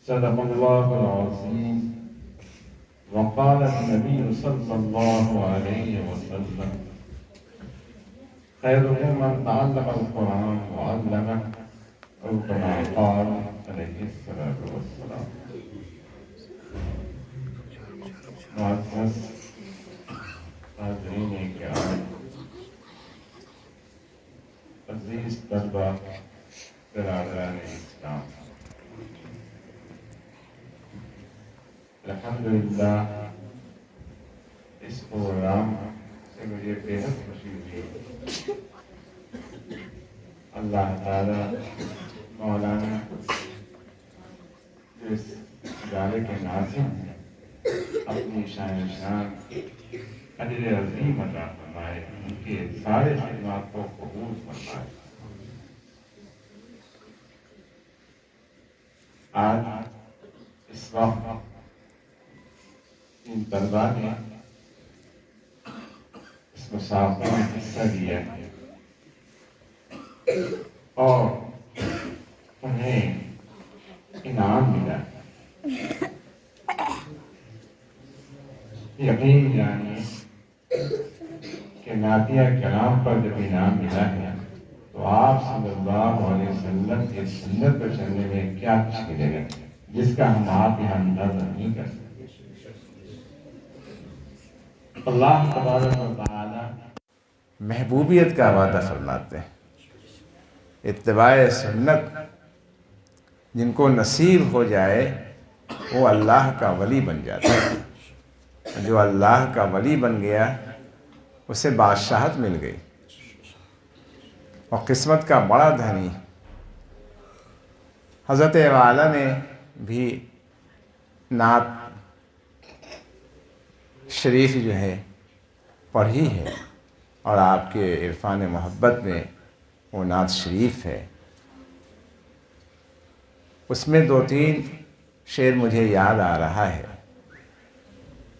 صدق الله العظيم. وقال النبي صلى الله عليه وسلم خيركم من تعلم القرآن وعلمه أو كما قال عليه الصلاة والسلام. معزز حاضرین کرام، عزیز طلبہ، برادران اسلام، الحمدللہ اس پروگرام سے مجھے بے حد خوشی ہوئی۔ اللہ تعالی مولانا جو اس ادارے کے ناظم ہیں اپنی شان اجر عظیم عطا فرمائے، ان کے سارے خدمات کو قبول فرمائے۔ آج اس وقت ان طلباء نے اس مسابقے میں حصہ لیا ہے اور انہیں انعام ملا۔ یقین جانیے کہ نعتیہ کلام پر جب انعام ملا ہے تو آپ صلی اللہ علیہ وسلم کی سنت پر چلنے میں کیا کچھ ملے گا جس کا ہم آپ یہاں اندازہ نہیں کر سکتے۔ اللہ تبارک و تعالی محبوبیت کا وعدہ فرماتے ہیں، اتباع سنت جن کو نصیب ہو جائے وہ اللہ کا ولی بن جاتا ہے۔ جو اللہ کا ولی بن گیا اسے بادشاہت مل گئی اور قسمت کا بڑا دھنی۔ حضرت والا نے بھی نعت شریف جو ہے پڑھی ہے اور آپ کے عرفان محبت میں وہ نعت شریف ہے۔ اس میں 2-3 شعر مجھے یاد آ رہا ہے،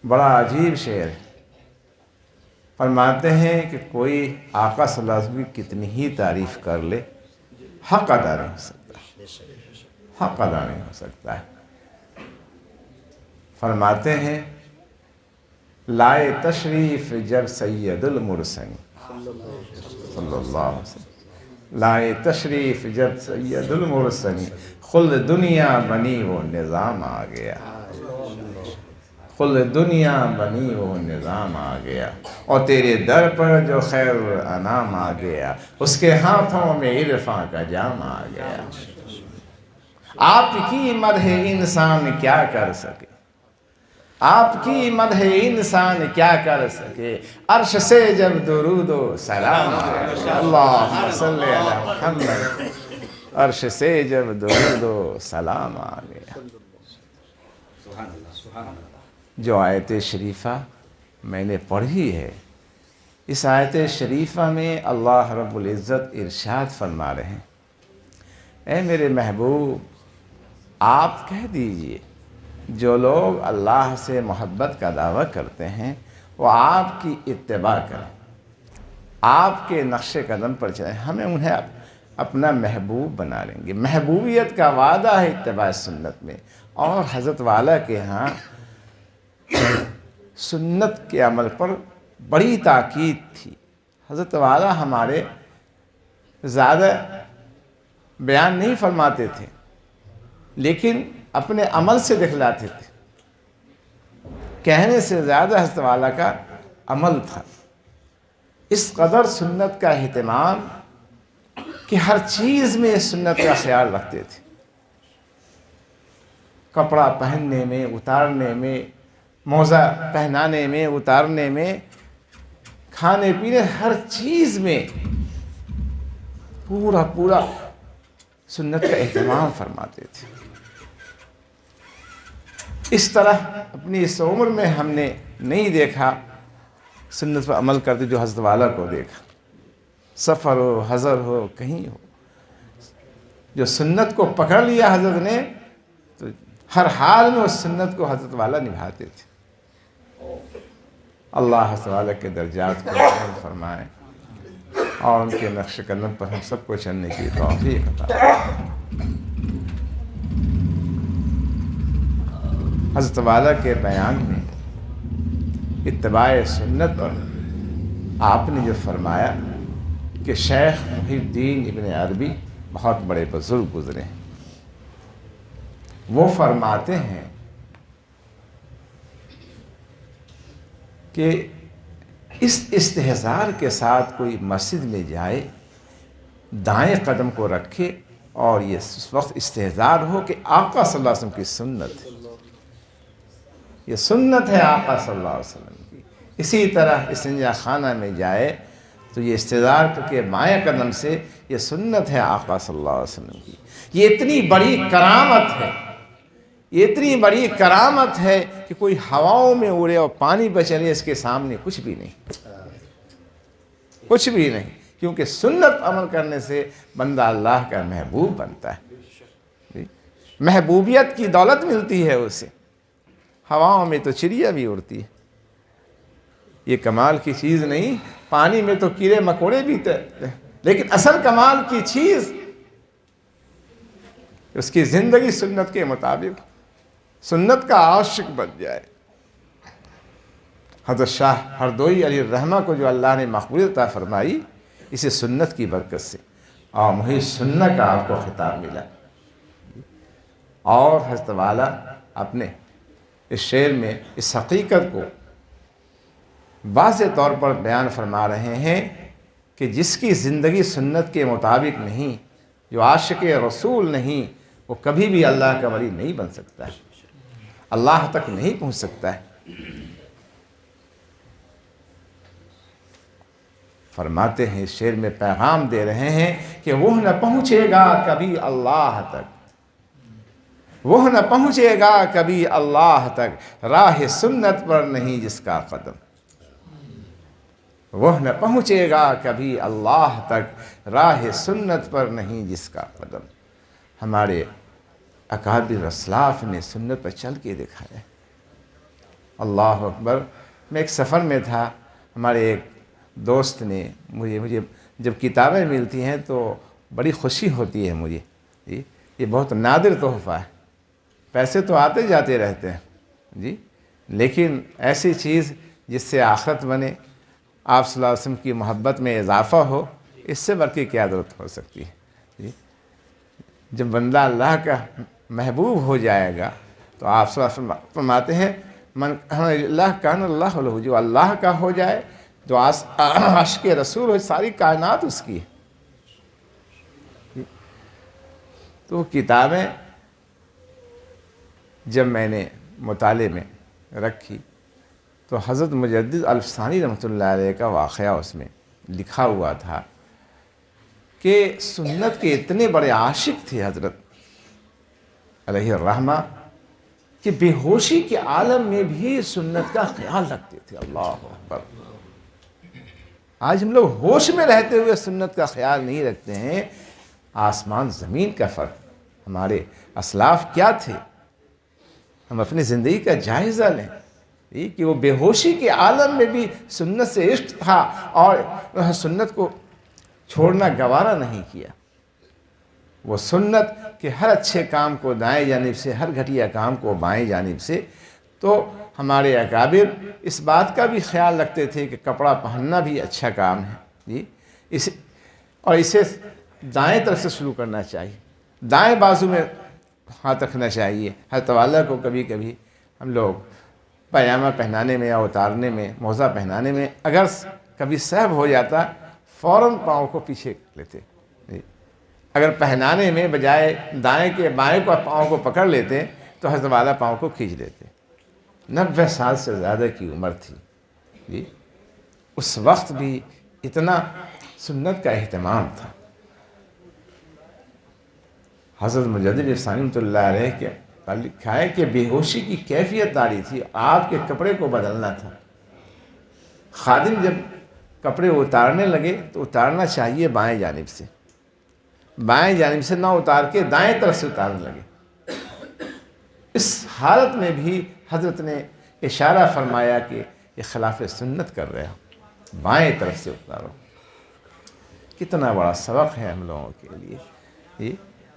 بڑا عجیب شعر۔ فرماتے ہیں کہ کوئی آقا صلی اللہ علیہ وسلم کی کتنی ہی تعریف کر لے حق ادا نہیں ہو سکتا، حق ادا نہیں ہو سکتا ہے۔ فرماتے ہیں لائے تشریف جب سید المرسل صلی اللہ علیہ وسلم، لائے تشریف جب سید المرسل، خلد دنیا بنی وہ نظام آ گیا، خلد دنیا بنی وہ نظام آ گیا، اور تیرے در پر جو خیر الانام آ گیا، اس کے ہاتھوں میں عرفاں کا جام آ گیا۔ آپ کی مدح انسان کیا کر سکے، آپ کی مدح انسان کیا کر سکے، عرش سے جب درود و سلام آیا، اللہم صلی علی محمد، عرش سے جب درود و سلام آ گیا۔ جو آیت شریفہ میں نے پڑھی ہے، اس آیت شریفہ میں اللہ رب العزت ارشاد فرما رہے ہیں، اے میرے محبوب آپ کہہ دیجئے جو لوگ اللہ سے محبت کا دعویٰ کرتے ہیں وہ آپ کی اتباع کریں، آپ کے نقش قدم پر چلیں، ہمیں انہیں اپنا محبوب بنا لیں گے۔ محبوبیت کا وعدہ ہے اتباع سنت میں، اور حضرت والا کے ہاں سنت کے عمل پر بڑی تاکید تھی۔ حضرت والا ہمارے زیادہ بیان نہیں فرماتے تھے لیکن اپنے عمل سے دکھلاتے تھے، کہنے سے زیادہ حضرت والا کا عمل تھا۔ اس قدر سنت کا اہتمام کہ ہر چیز میں سنت کا خیال رکھتے تھے، کپڑا پہننے میں، اتارنے میں، موزہ پہنانے میں، اتارنے میں، کھانے پینے، ہر چیز میں پورا سنت کا اہتمام فرماتے تھے۔ اس طرح اپنی اس عمر میں ہم نے نہیں دیکھا سنت پر عمل کرتے جو حضرت والا کو دیکھا، سفر ہو، حضر ہو، کہیں ہو، جو سنت کو پکڑ لیا حضرت نے تو ہر حال میں اس سنت کو حضرت والا نبھاتے تھے۔ اللہ حضرت والا کے درجات کو بلند فرمائے اور ان کے نقش قدم پر ہم سب کو چلنے کی توفیق عطا فرمائے۔ حضرت والا کے بیان میں اتباع سنت پر آپ نے جو فرمایا کہ شیخ محی الدین ابن عربی بہت بڑے بزرگ گزرے ہیں، وہ فرماتے ہیں کہ اس استحضار کے ساتھ کوئی مسجد میں جائے، دائیں قدم کو رکھے اور یہ اس وقت استحضار ہو کہ آقا صلی اللہ علیہ وسلم کی سنت ہے، یہ سنت ہے آقا صلی اللہ علیہ وسلم کی۔ اسی طرح استنجا خانہ میں جائے تو یہ استحضار کے بائیں قدم سے یہ سنت ہے آقا صلی اللہ علیہ وسلم کی۔ یہ اتنی بڑی کرامت ہے، یہ اتنی بڑی کرامت ہے کہ کوئی ہواؤں میں اڑے اور پانی پہ چلے، اس کے سامنے کچھ بھی نہیں، کچھ بھی نہیں، کیونکہ سنت عمل کرنے سے بندہ اللہ کا محبوب بنتا ہے، محبوبیت کی دولت ملتی ہے اسے۔ ہواؤں میں تو چڑیا بھی اڑتی ہے، یہ کمال کی چیز نہیں، پانی میں تو کیڑے مکوڑے بھی تیرتے ہیں، لیکن اصل کمال کی چیز اس کی زندگی سنت کے مطابق، سنت کا عاشق بن جائے۔ حضرت شاہ ہردوئی علیہ الرحمہ کو جو اللہ نے مقبولیت عطا فرمائی اسے سنت کی برکت سے، اور محی سنت کا آپ کو خطاب ملا۔ اور حضرت والا اپنے اس شعر میں اس حقیقت کو واضح طور پر بیان فرما رہے ہیں کہ جس کی زندگی سنت کے مطابق نہیں، جو عاشق رسول نہیں، وہ کبھی بھی اللہ کا ولی نہیں بن سکتا ہے، اللہ تک نہیں پہنچ سکتا ہے۔ فرماتے ہیں اس شعر میں پیغام دے رہے ہیں کہ وہ نہ پہنچے گا کبھی اللہ تک، وہ نہ پہنچے گا کبھی اللہ تک، راہ سنت پر نہیں جس کا قدم، وہ نہ پہنچے گا کبھی اللہ تک، راہ سنت پر نہیں جس کا قدم۔ ہمارے اکابر اسلاف نے سنت پر چل کے دکھایا۔ اللہ اکبر۔ میں ایک سفر میں تھا، ہمارے ایک دوست نے مجھے جب کتابیں ملتی ہیں تو بڑی خوشی ہوتی ہے مجھے، جی یہ بہت نادر تحفہ ہے، پیسے تو آتے جاتے رہتے ہیں جی، لیکن ایسی چیز جس سے آخرت بنے، آپ صلی اللہ علیہ وسلم کی محبت میں اضافہ ہو، اس سے بڑھ کے کیا ضرورت ہو سکتی ہے جی۔ جب بندہ اللہ کا محبوب ہو جائے گا تو آپ صلی اللہ علیہ وسلم فرماتے ہیں من اللہ کان اللہ لہ، جو اللہ کا ہو جائے، جو عاشق رسول ہو، ساری کائنات اس کی ہے۔ تو کتابیں جب میں نے مطالعے میں رکھی تو حضرت مجدد الفسانی رحمۃ اللہ علیہ کا واقعہ اس میں لکھا ہوا تھا کہ سنت کے اتنے بڑے عاشق تھے حضرت علیہ الرحمہ کہ بے ہوشی کے عالم میں بھی سنت کا خیال رکھتے تھے۔ اللہ اکبر۔ آج ہم لوگ ہوش میں رہتے ہوئے سنت کا خیال نہیں رکھتے ہیں، آسمان زمین کا فرق۔ ہمارے اسلاف کیا تھے، ہم اپنی زندگی کا جائزہ لیں کہ وہ بے ہوشی کے عالم میں بھی سنت سے عشق تھا اور سنت کو چھوڑنا گوارا نہیں کیا۔ وہ سنت کہ ہر اچھے کام کو دائیں جانب سے، ہر گھٹیا کام کو بائیں جانب سے۔ تو ہمارے اکابر اس بات کا بھی خیال رکھتے تھے کہ کپڑا پہننا بھی اچھا کام ہے جی، اسے دائیں طرف سے شروع کرنا چاہیے، دائیں بازو میں ہاتھ رکھنا چاہیے۔ حضرت والا کو کبھی کبھی ہم لوگ پائجامہ پہنانے میں یا اتارنے میں، موزہ پہنانے میں اگر کبھی سہو ہو جاتا فوراً پاؤں کو پیچھے لیتے جی۔ اگر پہنانے میں بجائے دائیں کے بائیں کو پاؤں کو پکڑ لیتے تو حضرت والا پاؤں کو کھینچ لیتے۔ 90 سال سے زیادہ کی عمر تھی جی، اس وقت بھی اتنا سنت کا اہتمام تھا۔ حضرت مجدد الفسانی رحمۃ اللہ علیہ کے لکھا ہے کہ بے ہوشی کی کیفیت داری تھی، آپ کے کپڑے کو بدلنا تھا۔ خادم جب کپڑے اتارنے لگے تو اتارنا چاہیے بائیں جانب سے، بائیں جانب سے نہ اتار کے دائیں طرف سے اتارنے لگے۔ اس حالت میں بھی حضرت نے اشارہ فرمایا کہ یہ خلاف سنت کر رہے ہو، بائیں طرف سے اتارو۔ کتنا بڑا سبق ہے ہم لوگوں کے لیے۔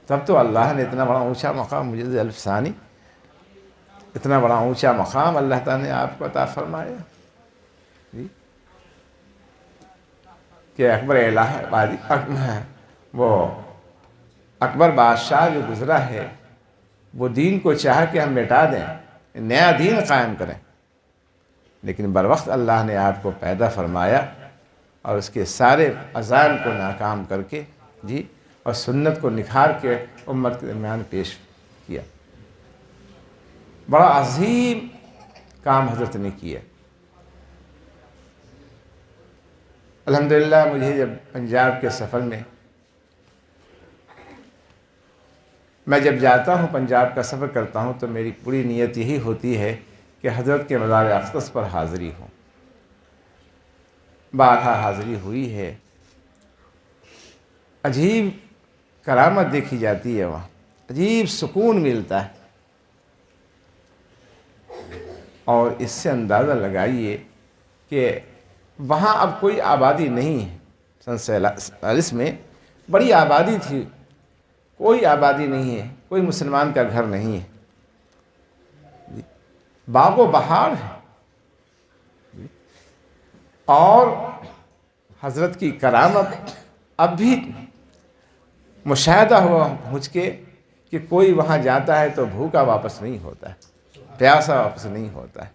تب تو اللہ نے اتنا بڑا اونچا مقام مجدد الفسانی اتنا بڑا اونچا مقام اللہ تعالیٰ نے آپ کو عطا فرمایا جی، کہ اکبر الہ آبادی وہ اکبر بادشاہ جو گزرا ہے وہ دین کو چاہ کہ ہم مٹا دیں، نیا دین قائم کریں، لیکن بروقت اللہ نے آپ کو پیدا فرمایا اور اس کے سارے عزائم کو ناکام کر کے جی اور سنت کو نکھار کے امت کے درمیان پیش کیا۔ بڑا عظیم کام حضرت نے کیا۔ الحمدللہ مجھے جب پنجاب کے سفر میں جب جاتا ہوں، پنجاب کا سفر کرتا ہوں، تو میری پوری نیت یہی ہوتی ہے کہ حضرت کے مزار اقدس پر حاضری ہو۔ بارہا حاضری ہوئی ہے، عجیب کرامت دیکھی جاتی ہے، وہاں عجیب سکون ملتا ہے، اور اس سے اندازہ لگائیے کہ وہاں اب کوئی آبادی نہیں ہے۔ سن 47 میں بڑی آبادی تھی، کوئی آبادی نہیں ہے، کوئی مسلمان کا گھر نہیں ہے، باغ و بہار ہے، اور حضرت کی کرامت اب بھی مشاہدہ ہوا مجھ کے کہ کوئی وہاں جاتا ہے تو بھوکا واپس نہیں ہوتا ہے، پیاسا واپس نہیں ہوتا ہے۔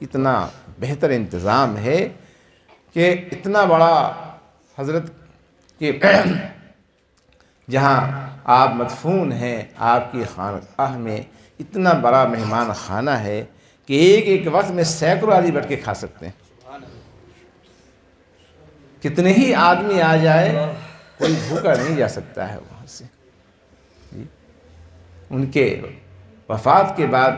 اتنا بہتر انتظام ہے کہ اتنا بڑا حضرت کے جہاں آپ مدفون ہیں، آپ کی خانقاہ میں اتنا بڑا مہمان خانہ ہے کہ ایک ایک وقت میں سینکڑوں آدمی بیٹھ کے کھا سکتے ہیں۔ کتنے ہی آدمی آ جائے، کوئی بھوکا نہیں جا سکتا ہے وہاں سے۔ ان کے وفات کے بعد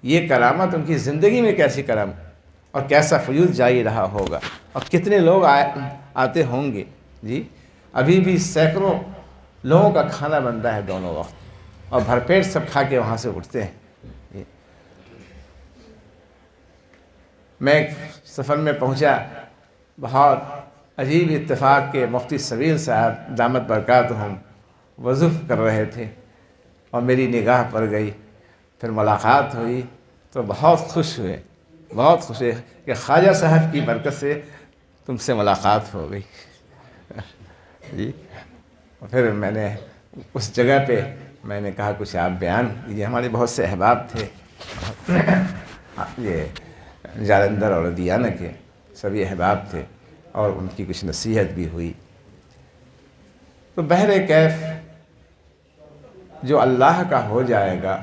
یہ کرامت ان کی زندگی میں کیسی کرامت اور کیسا فیوز جاری رہا ہوگا، اور کتنے لوگ آتے ہوں گے جی۔ ابھی بھی سینکڑوں لوگوں کا کھانا بنتا ہے دونوں وقت، اور بھرپیٹ سب کھا کے وہاں سے اٹھتے ہیں۔ میں ایک سفر میں پہنچا، بہت عجیب اتفاق کے مفتی سبیل صاحب دامت برکاتہم وظیف کر رہے تھے، اور میری نگاہ پڑ گئی، پھر ملاقات ہوئی تو بہت خوش ہوئے، بہت خوش ہوئے کہ خواجہ صاحب کی برکت سے تم سے ملاقات ہو گئی جی۔ اور پھر میں نے اس جگہ پہ میں نے کہا کچھ آپ بیان کیجیے۔ ہمارے بہت سے احباب تھے، یہ جالندھر اور دیانہ کے سبھی احباب تھے، اور ان کی کچھ نصیحت بھی ہوئی۔ تو بہر کیف جو اللہ کا ہو جائے گا،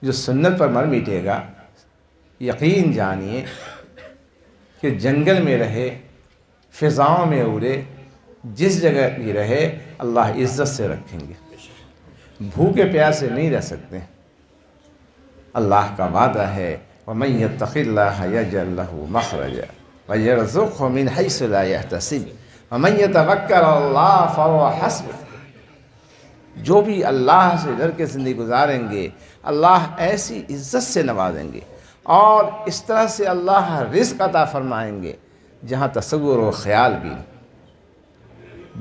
جو سنت پر مر مٹے گا، یقین جانیے کہ جنگل میں رہے، فضاؤں میں اڑے، جس جگہ بھی رہے، اللہ عزت سے رکھیں گے۔ بھوکے پیاسے نہیں رہ سکتے۔ اللہ کا وعدہ ہے وَمَن يَتَّقِ اللَّهَ يَجْعَل لَّهُ مَخْرَجًا وَيَرْزُقْهُ مِنْ حَيْثُ لَا يَحْتَسِبُ وَمَن يَتَوَكَّلْ عَلَى اللَّهِ فَهُوَ حَسْبُهُ۔ جو بھی اللہ سے ڈر کے زندگی گزاریں گے، اللہ ایسی عزت سے نوازیں گے، اور اس طرح سے اللہ رزق عطا فرمائیں گے جہاں تصور و خیال بھی نہیں۔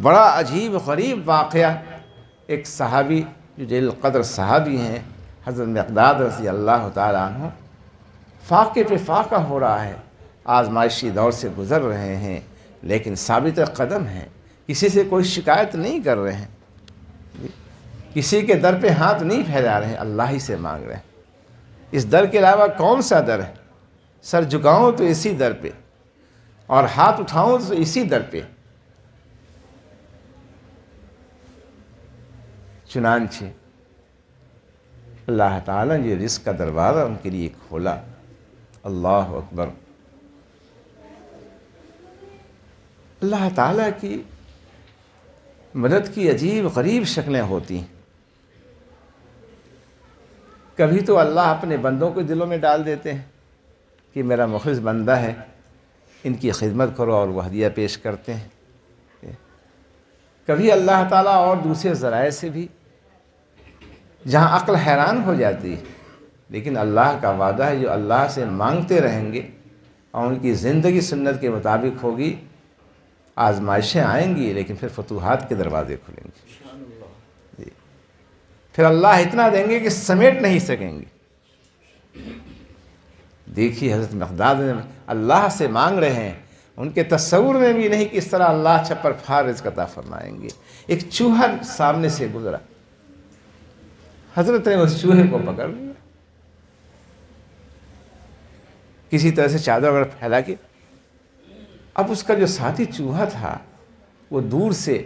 بڑا عجیب غریب واقعہ، ایک صحابی جو جلیل القدر صحابی ہیں، حضرت مقداد رضی اللہ تعالیٰ عنہ، فاقے پہ فاقہ ہو رہا ہے، آزمائشی دور سے گزر رہے ہیں، لیکن ثابت قدم ہیں، کسی سے کوئی شکایت نہیں کر رہے ہیں، کسی کے در پہ ہاتھ نہیں پھیلا رہے ہیں، اللہ ہی سے مانگ رہے ہیں۔ اس در کے علاوہ کون سا در ہے؟ سر جھکاؤں تو اسی در پہ، اور ہاتھ اٹھاؤں تو اسی در پہ۔ چنانچہ اللہ تعالیٰ نے یہ رزق کا دروازہ ان کے لیے کھولا۔ اللہ اکبر۔ اللہ تعالیٰ کی مدد کی عجیب غریب شکلیں ہوتی ہیں۔ کبھی تو اللہ اپنے بندوں کو دلوں میں ڈال دیتے ہیں کہ میرا مخلص بندہ ہے، ان کی خدمت کرو، اور وہ ہدیہ پیش کرتے ہیں۔ کبھی اللہ تعالیٰ اور دوسرے ذرائع سے بھی، جہاں عقل حیران ہو جاتی ہے، لیکن اللہ کا وعدہ ہے جو اللہ سے مانگتے رہیں گے اور ان کی زندگی سنت کے مطابق ہوگی، آزمائشیں آئیں گی لیکن پھر فتوحات کے دروازے کھلیں گے۔ پھر اللہ اتنا دیں گے کہ سمیٹ نہیں سکیں گے۔ دیکھیے حضرت مقداد اللہ سے مانگ رہے ہیں، ان کے تصور میں بھی نہیں کہ اس طرح اللہ چھپر پھاڑ رزق عطا فرمائیں گے۔ ایک چوہا سامنے سے گزرا، حضرت نے اس چوہے کو پکڑ لیا، کسی طرح سے چادر وغیرہ پھیلا کے۔ اب اس کا جو ساتھی چوہا تھا وہ دور سے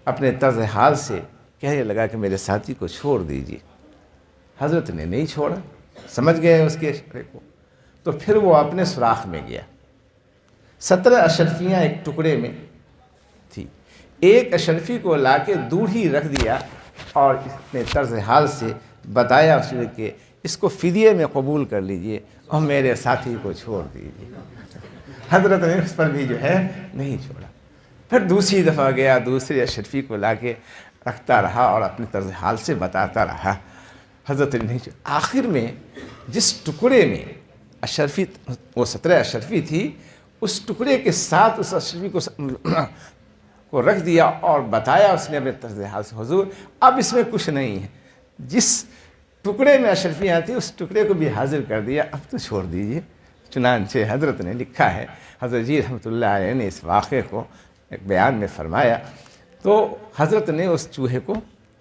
اپنے طرز حال سے کہنے لگا کہ میرے ساتھی کو چھوڑ دیجیے۔ حضرت نے نہیں چھوڑا، سمجھ گئے اس کے اشارے کو، تو پھر وہ اپنے سوراخ میں گیا۔ 17 اشرفیاں ایک ٹکڑے میں تھی، ایک اشرفی کو لا کے دور ہی رکھ دیا اور اس نے طرز حال سے بتایا اس نے کہ اس کو فدیے میں قبول کر لیجئے اور میرے ساتھی کو چھوڑ دیجیے۔ حضرت نے اس پر بھی جو ہے نہیں چھوڑا۔ پھر دوسری دفعہ گیا، دوسری اشرفی کو لا کے رکھتا رہا اور اپنے طرز حال سے بتاتا رہا، حضرت نے نہیں چھوڑا۔ آخر میں جس ٹکڑے میں اشرفی، وہ 17 اشرفی تھی، اس ٹکڑے کے ساتھ اس اشرفی کو رکھ دیا اور بتایا اس نے اپنے طرز حال سے، حضور اب اس میں کچھ نہیں ہے، جس ٹکڑے میں اشرفیاں تھیں اس ٹکڑے کو بھی حاضر کر دیا، اب تو چھوڑ دیجئے۔ چنانچہ حضرت نے لکھا ہے، حضرت جی رحمۃ اللہ علیہ نے اس واقعے کو ایک بیان میں فرمایا، تو حضرت نے اس چوہے کو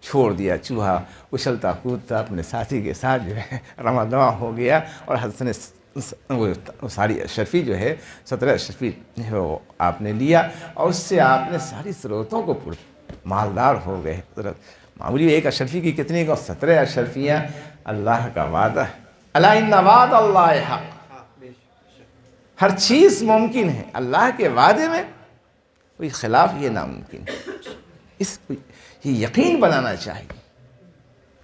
چھوڑ دیا۔ چوہا اچھلتا کودتا اپنے ساتھی کے ساتھ جو ہے رواں دواں ہو گیا، اور حضرت نے وہ ساری اشرفی جو ہے 17 اشرفی وہ آپ نے لیا، اور اس سے آپ نے ساری ضرورتوں کو مالدار ہو گئے۔ حضرت معمولی ایک اشرفی کی کتنی کو 17 اشرفیاں، اللہ کا وعدہ ہے، الا ان وعد اللہ حق، ہر چیز ممکن ہے، اللہ کے وعدے میں کوئی خلاف یہ ناممکن ہے، اس کو یہ یقین بنانا چاہیے۔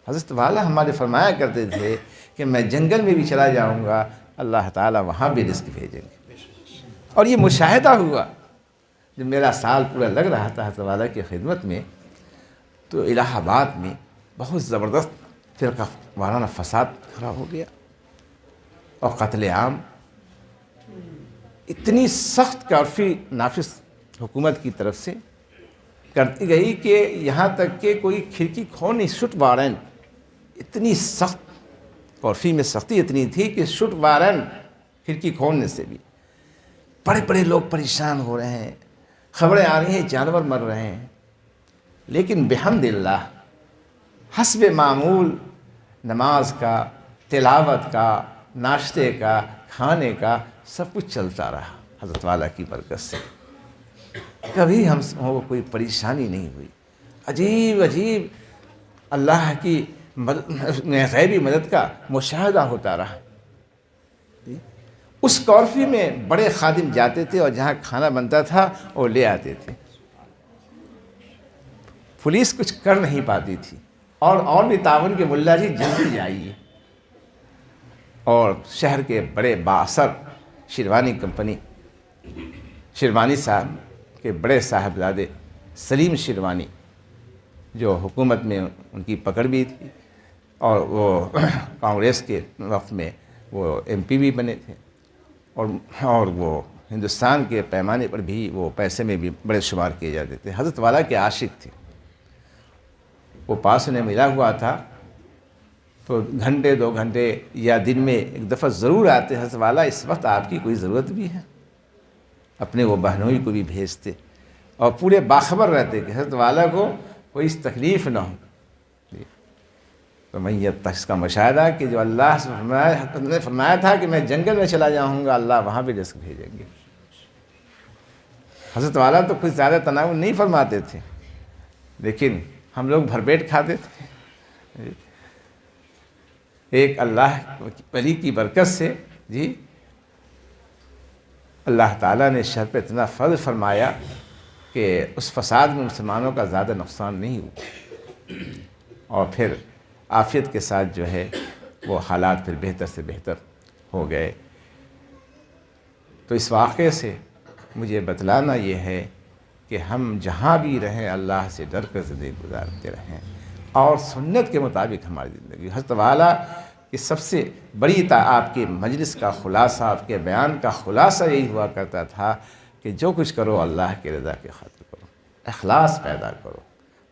حضرت والا ہمارے فرمایا کرتے تھے کہ میں جنگل میں بھی چلا جاؤں گا، اللہ تعالیٰ وہاں بھی رزق بھیجیں گے، اور یہ مشاہدہ ہوا۔ جب میرا سال پورا لگ رہا تھا حضرت والا کی خدمت میں، تو الہ آباد میں بہت زبردست فرقہ وارانہ فساد کھڑا ہو گیا، اور قتل عام، اتنی سخت کارفی نافذ حکومت کی طرف سے کرتی گئی کہ یہاں تک کہ کوئی کھڑکی کھولنے، شٹ وارنٹ، اتنی سخت کارفی میں سختی اتنی تھی کہ شٹ وارنٹ کھڑکی کھولنے سے بھی بڑے بڑے لوگ پریشان ہو رہے ہیں، خبریں آ رہی ہیں جانور مر رہے ہیں، لیکن بحمد اللہ حسب معمول نماز کا، تلاوت کا، ناشتے کا، کھانے کا سب کچھ چلتا رہا حضرت والا کی برکت سے۔ کبھی ہم کو کوئی پریشانی نہیں ہوئی۔ عجیب عجیب اللہ کی غیبی مدد کا مشاہدہ ہوتا رہا۔ اس کارفی میں بڑے خادم جاتے تھے اور جہاں کھانا بنتا تھا وہ لے آتے تھے، پولیس کچھ کر نہیں پاتی تھی، اور بھی تعاون کے ملا جی جلدی جائیے۔ اور شہر کے بڑے بااثر شیروانی کمپنی، شیروانی صاحب کے بڑے صاحبزادے سلیم شیروانی، جو حکومت میں ان کی پکڑ بھی تھی، اور وہ کانگریس کے وقت میں وہ ایم پی بھی بنے تھے، اور وہ ہندوستان کے پیمانے پر بھی وہ پیسے میں بھی بڑے شمار کیے جاتے تھے، حضرت والا کے عاشق تھے۔ وہ پاس انہیں ملا ہوا تھا، تو گھنٹے 2 گھنٹے یا دن میں ایک دفعہ ضرور آتے، حضرت والا اس وقت آپ کی کوئی ضرورت بھی ہے، اپنے وہ بہنوئی کو بھی بھیجتے، اور پورے باخبر رہتے کہ حضرت والا کو کوئی تکلیف نہ ہو۔ تو میں یہ اس کا مشاہدہ کہ جو اللہ نے فرمایا تھا کہ میں جنگل میں چلا جاؤں گا، اللہ وہاں بھی رزق بھیجیں گے۔ حضرت والا تو کچھ زیادہ تناؤ نہیں فرماتے تھے، لیکن ہم لوگ بھر پیٹ کھاتے تھے۔ ایک اللہ ولی کی برکت سے جی اللہ تعالیٰ نے شہر پہ اتنا فضل فرمایا کہ اس فساد میں مسلمانوں کا زیادہ نقصان نہیں ہوا، اور پھر عافیت کے ساتھ جو ہے وہ حالات پھر بہتر سے بہتر ہو گئے۔ تو اس واقعے سے مجھے بتلانا یہ ہے کہ ہم جہاں بھی رہیں اللہ سے ڈر کر زندگی گزارتے رہیں، اور سنت کے مطابق ہماری زندگی۔ حضرت والا کی سب سے بڑی آپ کے مجلس کا خلاصہ، آپ کے بیان کا خلاصہ یہی ہوا کرتا تھا کہ جو کچھ کرو اللہ کے رضا کی خاطر کرو، اخلاص پیدا کرو۔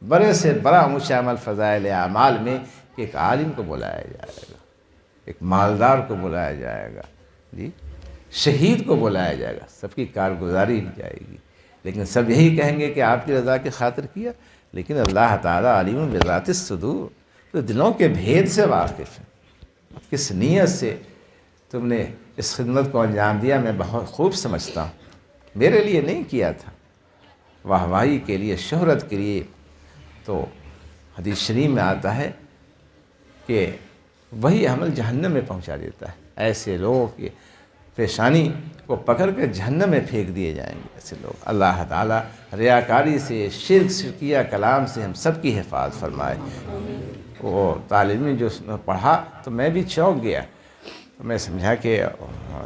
بڑے سے بڑا اونچا عمل فضائل اعمال میں کہ ایک عالم کو بلایا جائے گا، ایک مالدار کو بلایا جائے گا، جی شہید کو بلایا جائے گا، سب کی کارگزاری لی جائے گی، لیکن سب یہی کہیں گے کہ آپ کی رضا کی خاطر کیا۔ لیکن اللہ تعالیٰ علیم بذات الصدور، تو دلوں کے بھید سے واقف ہے، کس نیت سے تم نے اس خدمت کو انجام دیا میں بہت خوب سمجھتا ہوں۔ میرے لیے نہیں کیا تھا، واہ واہی کے لیے، شہرت کے لیے۔ تو حدیث شریف میں آتا ہے کہ وہی عمل جہنم میں پہنچا دیتا ہے۔ ایسے لوگوں کی پیشانی کو پکڑ کے جہنم میں پھینک دیے جائیں گے ایسے لوگ۔ اللہ تعالیٰ ریاکاری سے، شرکیہ کلام سے ہم سب کی حفاظت فرمائے۔ وہ طالب علم جو پڑھا تو میں بھی چونک گیا، تو میں سمجھا کہ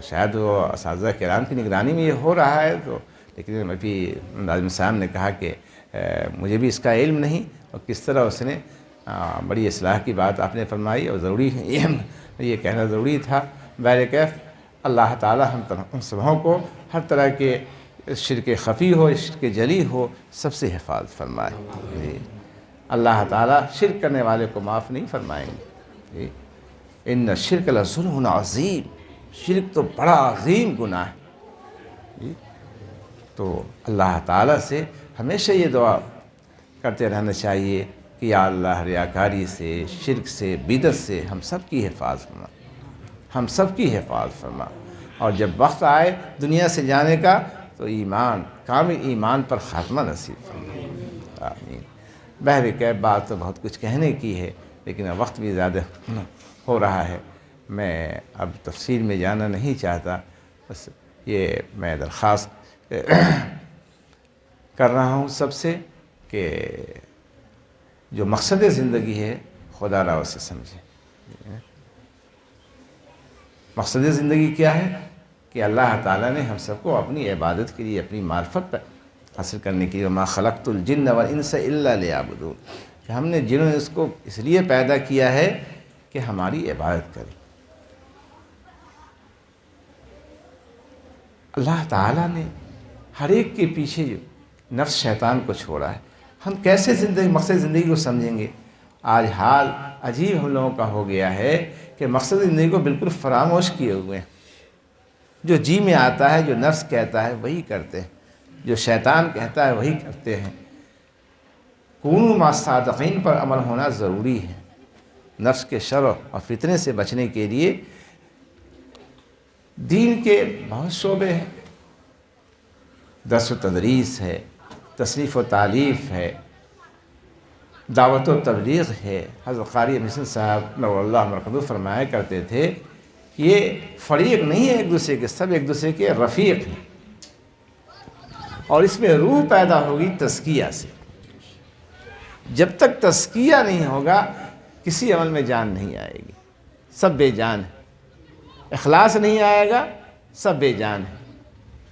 شاید وہ اساتذہ کرام کی نگرانی میں یہ ہو رہا ہے، تو لیکن ابھی ناظم صاحب نے کہا کہ مجھے بھی اس کا علم نہیں، اور کس طرح اس نے بڑی اصلاح کی بات آپ نے فرمائی، اور ضروری یہ کہنا ضروری تھا۔ بہرکیف اللہ تعالی ہم سبھوں کو ہر طرح کے شرک خفی ہو، شرک جلی ہو، سب سے حفاظت فرمائے۔ اللہ تعالیٰ شرک کرنے والے کو معاف نہیں فرمائیں گے۔ ان الشرک لظلم عظیم، شرک تو بڑا عظیم گناہ ہے۔ تو اللہ تعالیٰ سے ہمیشہ یہ دعا کرتے رہنا چاہیے کہ یا اللہ ریاکاری سے، شرک سے، بدعت سے ہم سب کی حفاظت فرما، ہم سب کی حفاظت فرما، اور جب وقت آئے دنیا سے جانے کا تو ایمان، کامل ایمان پر خاتمہ نصیب فرما، آمین۔ بہرکیف بات تو بہت کچھ کہنے کی ہے، لیکن وقت بھی زیادہ ہو رہا ہے، میں اب تفصیل میں جانا نہیں چاہتا، بس یہ میں درخواست کر رہا ہوں سب سے کہ جو مقصد زندگی ہے خدا را اسے سمجھیں۔ مقصد زندگی کیا ہے؟ کہ اللہ تعالیٰ نے ہم سب کو اپنی عبادت کے لیے، اپنی معرفت حاصل کرنے کے لیے وَمَا خَلَقْتُ الْجِنَّ وَالْإِنسَ إِلَّا لِيَعْبُدُونِ، کہ ہم نے جن اس کو اس لیے پیدا کیا ہے کہ ہماری عبادت کریں۔ اللہ تعالیٰ نے ہر ایک کے پیچھے جو نفس شیطان کو چھوڑا ہے، ہم کیسے مقصد زندگی کو سمجھیں گے؟ آج حال عجیب ہم لوگوں کا ہو گیا ہے کہ مقصد زندگی کو بالکل فراموش کیے ہوئے ہیں۔ جو جی میں آتا ہے، جو نفس کہتا ہے وہی کرتے ہیں، جو شیطان کہتا ہے وہی کرتے ہیں۔ کونوا مع الصادقین پر عمل ہونا ضروری ہے۔ نفس کے شر اور فتنے سے بچنے کے لیے دین کے بہت شعبے ہیں، درس و تدریس ہے، تصنیف و تالیف ہے، دعوت و تبلیغ ہے۔ حضرت قاری محسن صاحب نور اللہ مرقدہ فرمایا کرتے تھے کہ یہ فریق نہیں ہے ایک دوسرے کے، سب ایک دوسرے کے رفیق ہیں، اور اس میں روح پیدا ہوگی تزکیہ سے۔ جب تک تزکیہ نہیں ہوگا کسی عمل میں جان نہیں آئے گی، سب بے جان ہے۔ اخلاص نہیں آئے گا، سب بے جان ہے۔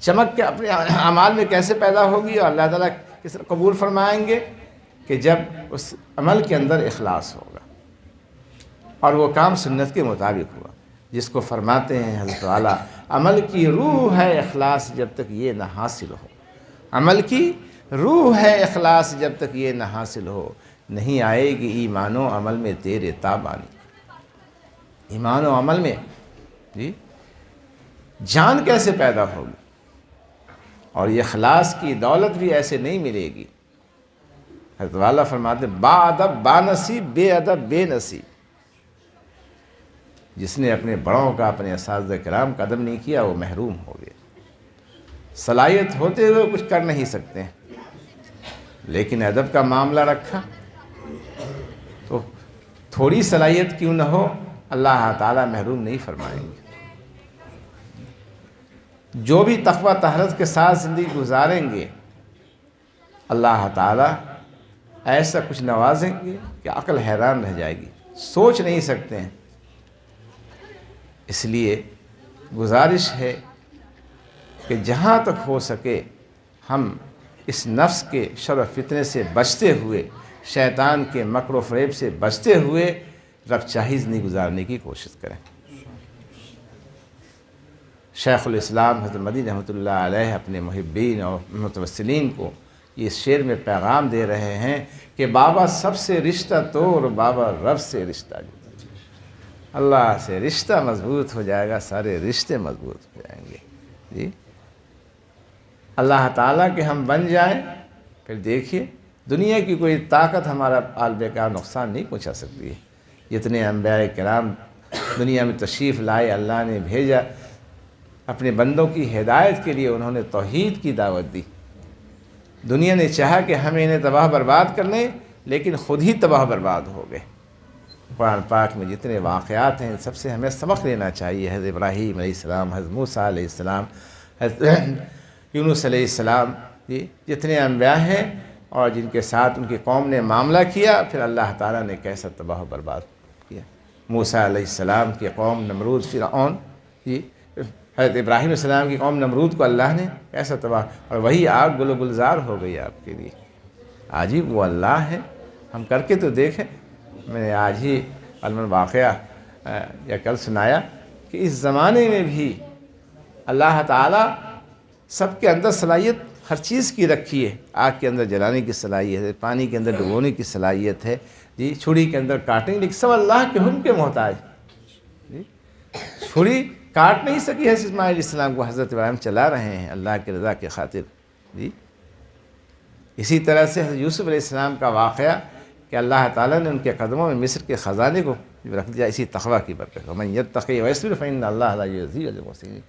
چمک کے اپنے اعمال میں کیسے پیدا ہوگی، اور اللہ تعالیٰ کس طرح قبول فرمائیں گے؟ کہ جب اس عمل کے اندر اخلاص ہوگا اور وہ کام سنت کے مطابق ہوا، جس کو فرماتے ہیں حضرت والا، عمل کی روح ہے اخلاص جب تک یہ نہ حاصل ہو، عمل کی روح ہے اخلاص جب تک یہ نہ حاصل ہو، نہیں آئے گی ایمان و عمل میں تیرے تابانی۔ ایمان و عمل میں جی جان کیسے پیدا ہوگی، اور یہ اخلاص کی دولت بھی ایسے نہیں ملے گی۔ حضرت والا فرماتے با ادب با نصیب، بے ادب بے نصیب۔ جس نے اپنے بڑوں کا، اپنے اساتذہ کرام کا ادب نہیں کیا وہ محروم ہو گیا۔ صلاحیت ہوتے ہوئے کچھ کر نہیں سکتے ہیں، لیکن ادب کا معاملہ رکھا تو تھوڑی صلاحیت کیوں نہ ہو اللہ تعالیٰ محروم نہیں فرمائیں گے۔ جو بھی تقوی طہارت کے ساتھ زندگی گزاریں گے اللہ تعالیٰ ایسا کچھ نوازیں گے کہ عقل حیران رہ جائے گی، سوچ نہیں سکتے ہیں۔ اس لیے گزارش ہے کہ جہاں تک ہو سکے ہم اس نفس کے شر و فتنے سے بچتے ہوئے، شیطان کے مکر و فریب سے بچتے ہوئے رب چاہی زندگی گزارنے کی کوشش کریں۔ شیخ الاسلام حضرت مدنی رحمۃ اللہ علیہ اپنے محبین اور متوسلین کو یہ شعر میں پیغام دے رہے ہیں کہ بابا سب سے رشتہ توڑ، بابا رب سے رشتہ جوڑ۔ اللہ سے رشتہ مضبوط ہو جائے گا، سارے رشتے مضبوط ہو جائیں گے۔ جی اللہ تعالیٰ کے ہم بن جائیں، پھر دیکھیے دنیا کی کوئی طاقت ہمارا آل بیکار نقصان نہیں پہنچا سکتی ہے۔ جتنے انبیاء کرام دنیا میں تشریف لائے، اللہ نے بھیجا اپنے بندوں کی ہدایت کے لیے، انہوں نے توحید کی دعوت دی۔ دنیا نے چاہا کہ ہم انہیں تباہ برباد کر لیں، لیکن خود ہی تباہ برباد ہو گئے۔ قرآن پاک میں جتنے واقعات ہیں سب سے ہمیں سبق لینا چاہیے۔ حضرت ابراہیم علیہ السلام، حضرت موسیٰ علیہ السلام، حضرت یونس علیہ السلام، جتنے انبیاء ہیں اور جن کے ساتھ ان کی قوم نے معاملہ کیا، پھر اللہ تعالیٰ نے کیسا تباہ و برباد کیا۔ موسیٰ علیہ السلام کی قوم نمرود، فرعون، حضرت ابراہیم علیہ السلام کی قوم نمرود کو اللہ نے کیسا تباہ، اور وہی آگ گل و گلزار ہو گئی آپ کے لیے۔ عجیب وہ اللہ ہے، ہم کر کے تو دیکھیں۔ میں نے آج ہی علم واقعہ یا کل سنایا کہ اس زمانے میں بھی اللہ تعالیٰ سب کے اندر صلاحیت ہر چیز کی رکھی ہے۔ آگ کے اندر جلانے کی صلاحیت ہے، پانی کے اندر ڈبونے کی صلاحیت ہے، جی چھری کے اندر کاٹیں، لیکن سب اللہ کے حکم کے محتاج۔ جی چھری کاٹ نہیں سکی حضرت اسماعیل علیہ السلام کو، حضرت ابراہیم چلا رہے ہیں اللہ کی رضا کے خاطر۔ جی اسی طرح سے حضرت یوسف علیہ السلام کا واقعہ کہ اللہ تعالیٰ نے ان کے قدموں میں مصر کے خزانے کو رکھ دیا، اسی تقویٰ کی برکت۔ وَمَن يَتَّقِ وَيَصْبِرْ فَإِنَّ اللَّهَ لَا يُضِيعُ أَجْرَ الْمُحْسِنِينَ۔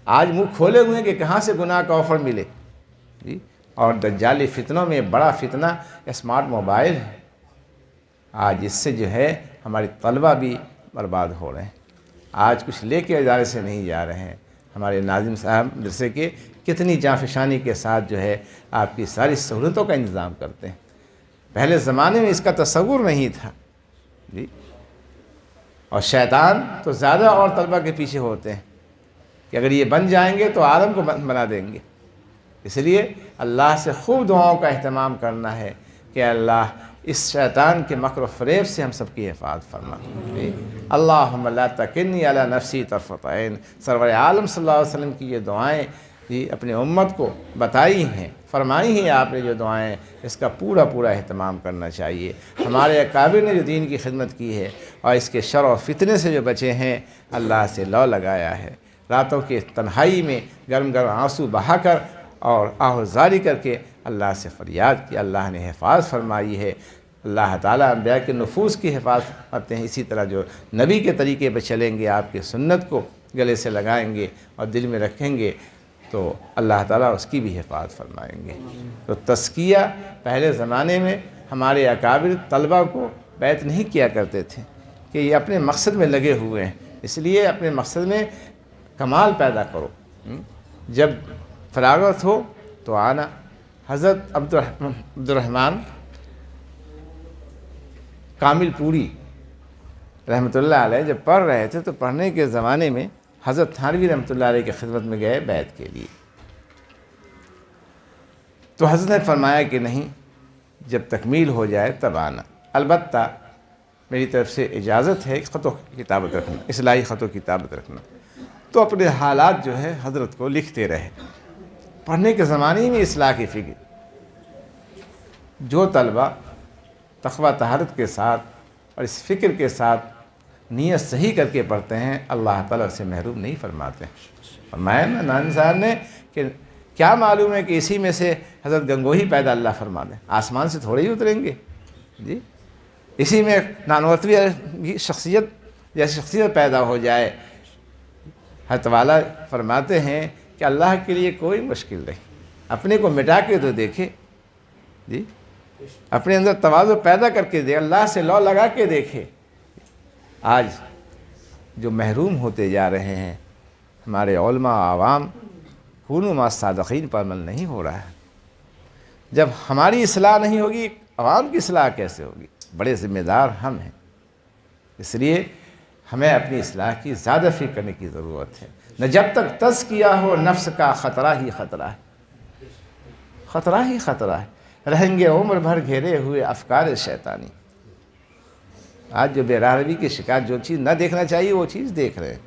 آج منہ کھولے ہوئے ہیں کہ کہاں سے گناہ کا آفر ملے۔ جی اور دجالی فتنوں میں بڑا فتنہ اسمارٹ موبائل ہے۔ آج اس سے جو ہے ہماری طلبہ بھی برباد ہو رہے ہیں، آج کچھ لے کے ادارے سے نہیں جا رہے ہیں۔ ہمارے ناظم صاحب مدرسے کے کتنی جانفشانی کے ساتھ جو ہے آپ کی ساری سہولتوں کا انتظام کرتے ہیں۔ پہلے زمانے میں اس کا تصور نہیں تھا۔ جی اور شیطان تو زیادہ اور طلبہ کے پیچھے ہوتے ہیں کہ اگر یہ بن جائیں گے تو عالم کو بنا دیں گے۔ اس لیے اللہ سے خوب دعاؤں کا اہتمام کرنا ہے کہ اللہ اس شیطان کے مکر و فریب سے ہم سب کی حفاظت فرما۔ اللہم لا تکلنی علی نفسی طرفۃ عین۔ سرور عالم صلی اللہ علیہ وسلم کی یہ دعائیں جی اپنے امت کو بتائی ہیں، فرمائی ہیں آپ نے جو دعائیں، اس کا پورا پورا اہتمام کرنا چاہیے۔ ہمارے اکابر نے جو دین کی خدمت کی ہے اور اس کے شر و فتنے سے جو بچے ہیں، اللہ سے لو لگایا ہے۔ راتوں کے تنہائی میں گرم گرم آنسو بہا کر اور آہوزاری کر کے اللہ سے فریاد کی، اللہ نے حفاظت فرمائی ہے۔ اللہ تعالیٰ انبیاء کے نفوس کی حفاظت کرتے ہیں، اسی طرح جو نبی کے طریقے پہ چلیں گے، آپ کے سنت کو گلے سے لگائیں گے اور دل میں رکھیں گے، تو اللہ تعالیٰ اس کی بھی حفاظت فرمائیں گے۔ تو تزکیہ پہلے زمانے میں ہمارے اکابر طلبہ کو بیعت نہیں کیا کرتے تھے کہ یہ اپنے مقصد میں لگے ہوئے ہیں، اس لیے اپنے مقصد میں کمال پیدا کرو، جب فراغت ہو تو آنا۔ حضرت عبد الرحمن کامل پوری رحمۃ اللہ علیہ جب پڑھ رہے تھے تو پڑھنے کے زمانے میں حضرت تھانوی رحمۃ اللہ علیہ کی خدمت میں گئے بیعت کے لیے، تو حضرت نے فرمایا کہ نہیں، جب تکمیل ہو جائے تب آنا، البتہ میری طرف سے اجازت ہے خط و کتابت رکھنا، اصلاحی خط و کتابت رکھنا۔ تو اپنے حالات جو ہے حضرت کو لکھتے رہے۔ پڑھنے کے زمانے میں اصلاح کی فکر، جو طلبہ تقویٰ طہارت کے ساتھ اور اس فکر کے ساتھ نیت صحیح کر کے پڑھتے ہیں، اللہ تعالیٰ سے محروم نہیں فرماتے۔ فرمایا نا نانی صاحب نے کہ کیا معلوم ہے کہ اسی میں سے حضرت گنگوہی پیدا اللہ فرما دیں، آسمان سے تھوڑے ہی اتریں گے۔ جی اسی میں نانوتوی کی شخصیت جیسی شخصیت پیدا ہو جائے۔ حضرت والا فرماتے ہیں کہ اللہ کے لیے کوئی مشکل نہیں، اپنے کو مٹا کے تو دیکھے، جی اپنے اندر تواضع پیدا کر کے دے، اللہ سے لو لگا کے دیکھے۔ آج جو محروم ہوتے جا رہے ہیں ہمارے علماء عوام، کونوا مع الصادقین پر عمل نہیں ہو رہا ہے۔ جب ہماری اصلاح نہیں ہوگی، عوام کی اصلاح کیسے ہوگی؟ بڑے ذمہ دار ہم ہیں، اس لیے ہمیں اپنی اصلاح کی زیادہ فکر کرنے کی ضرورت ہے۔ نہ جب تک تزکیہ ہو نفس کا، خطرہ ہی خطرہ ہے، خطرہ ہی خطرہ ہے، رہیں گے عمر بھر گھیرے ہوئے افکار شیطانی۔ آج جو بے راہ روی کی شکایت، جو چیز نہ دیکھنا چاہیے وہ چیز دیکھ رہے ہیں،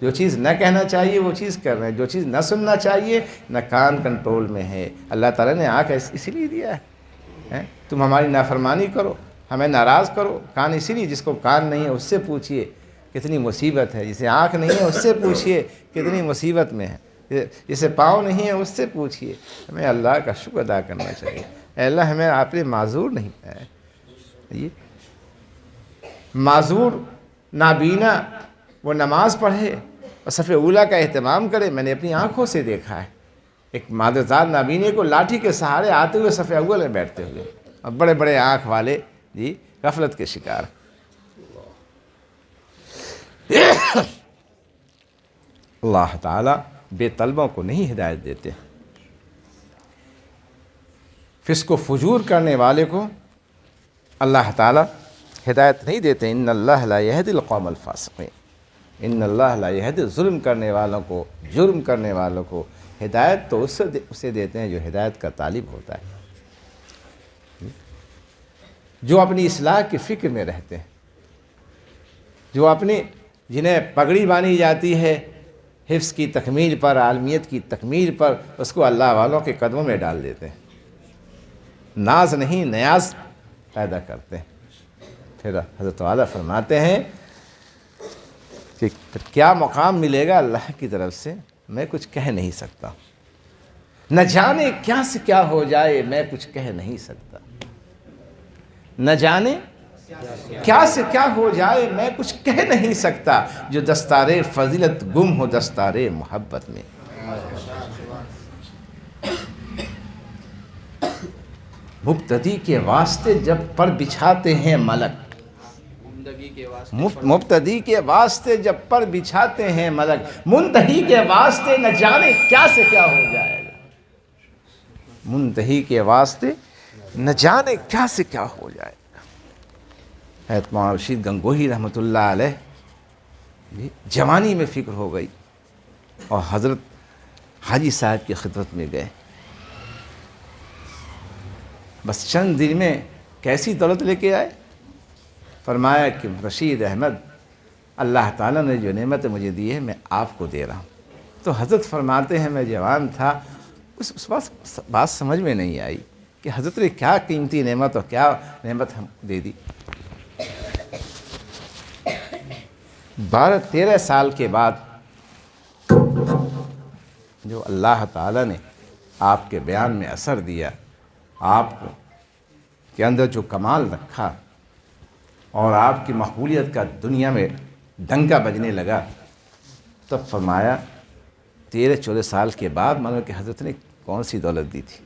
جو چیز نہ کہنا چاہیے وہ چیز کر رہے ہیں، جو چیز نہ سننا چاہیے نہ کان کنٹرول میں ہے۔ اللہ تعالیٰ نے آنکھ اسی لیے دیا ہے، تم ہماری نافرمانی کرو، ہمیں ناراض کرو، کان اسی لیے، جس کو کان نہیں ہے اس سے پوچھیے کتنی مصیبت ہے، جسے آنکھ نہیں ہے اس سے پوچھیے کتنی مصیبت میں ہے، جسے پاؤں نہیں ہے اس سے پوچھیے۔ ہمیں اللہ کا شکر ادا کرنا چاہیے، اے اللہ ہمیں آپ نے معذور نہیں ہے۔ یہ معذور نابینا وہ نماز پڑھے اور صف اولیٰ کا اہتمام کرے، میں نے اپنی آنکھوں سے دیکھا ہے ایک معذرزاد نابینے کو لاٹھی کے سہارے آتے ہوئے صف اول میں بیٹھتے ہوئے، اور بڑے بڑے آنکھ والے جی غفلت کے شکار۔ اللہ تعالیٰ بے طلبوں کو نہیں ہدایت دیتے، فسق و فجور کرنے والے کو اللہ تعالیٰ ہدایت نہیں دیتے۔ ان اللہ لا یہدی القوم الفاسقین، ان اللہ لا یہدی، ظلم کرنے والوں کو، جرم کرنے والوں کو ہدایت تو اسے دیتے ہیں جو ہدایت کا طالب ہوتا ہے، جو اپنی اصلاح کی فکر میں رہتے ہیں، جو جنہیں پگڑی باندھی جاتی ہے حفظ کی تکمیل پر، عالمیت کی تکمیل پر، اس کو اللہ والوں کے قدموں میں ڈال دیتے ہیں، ناز نہیں نیاز پیدا کرتے ہیں۔ پھر حضرت والا فرماتے ہیں کہ کیا مقام ملے گا اللہ کی طرف سے، میں کچھ کہہ نہیں سکتا، نہ جانے کیا سے کیا ہو جائے میں کچھ کہہ نہیں سکتا، نہ جانے کیا سے کیا ہو جائے میں کچھ کہہ نہیں سکتا، جو دستار فضیلت گم ہو دستار محبت میں۔ مبتدی کے واسطے جب پر بچھاتے ہیں ملک، مبتدی کے واسطے جب پر بچھاتے ہیں ملک، منتہی کے واسطے نہ جانے کیا سے کیا ہو جائے گا، منتہی کے واسطے نہ جانے کیا سے کیا ہو جائے گا۔ حضرت مولانا رشید گنگوہی رحمۃ اللہ علیہ جوانی میں فکر ہو گئی اور حضرت حاجی صاحب کی خدمت میں گئے، بس چند دن میں کیسی دولت لے کے آئے؟ فرمایا کہ رشید احمد، اللہ تعالیٰ نے جو نعمت مجھے دی ہے میں آپ کو دے رہا ہوں۔ تو حضرت فرماتے ہیں میں جوان تھا، اس وقت بات سمجھ میں نہیں آئی کہ حضرت نے کیا قیمتی نعمت اور کیا نعمت ہم دے دی۔ 12-13 سال کے بعد جو اللہ تعالیٰ نے آپ کے بیان میں اثر دیا، آپ کے اندر جو کمال رکھا اور آپ کی مقبولیت کا دنیا میں ڈنکا بجنے لگا، تب فرمایا 13-14 سال کے بعد مانو کہ حضرت نے کون سی دولت دی تھی۔